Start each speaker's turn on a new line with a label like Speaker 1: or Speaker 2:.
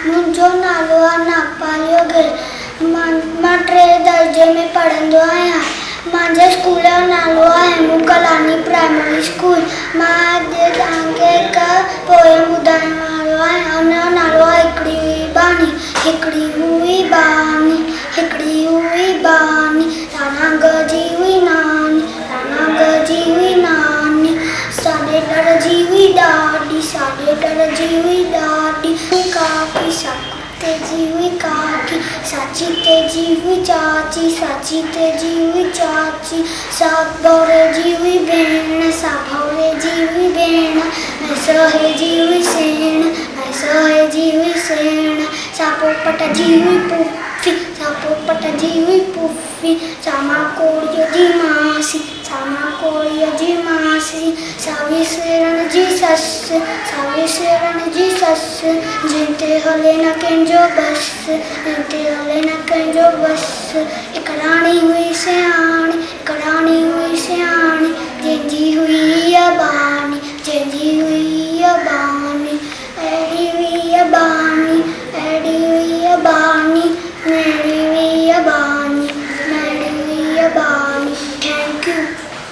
Speaker 1: मुंहिंजो नालो आहे नागपाल योगेश। मां 3 दर्जे में पढ़ंदो आहियां। मुंहिंजे स्कूल जो नालो आहे मुकलानी प्राइमरी स्कूल। मां अॼु तव्हांखे हिकु पोयम ॿुधाइण वारो आहियां। हुनजो नालो आहे हिकिड़ी हुई बानी। हिकिड़ी हुई बानी, हिकिड़ी हुई बानी, राणा गजी हुई नानी, राणा गजी हुई नानी। साॾे डर जी हुई ॾाॾी, साॾे डर जी हुई ॾाॾी। काकी साकू तेजी हुई काकी, साची तेजी हुई चाची, साची तेजी हुई चाची। साग भौरे जी हुई भेण, साग भौरे जी हुई भेण। सहे जी हुई सेण, सहे जी हुई सेण। सापो पट जी हुई पुफी, सापो पट जी हुई पुफी। सामा कोड़ीअ जी मासी, सामा कोड़ीअ जी मासी। सावी सेरण जी ससु, सावी सेरण जी ससु। जिते हले न कंहिंजो बस, जिते हले न कंहिंजो बस। हिकु राणी हुई सियाणी,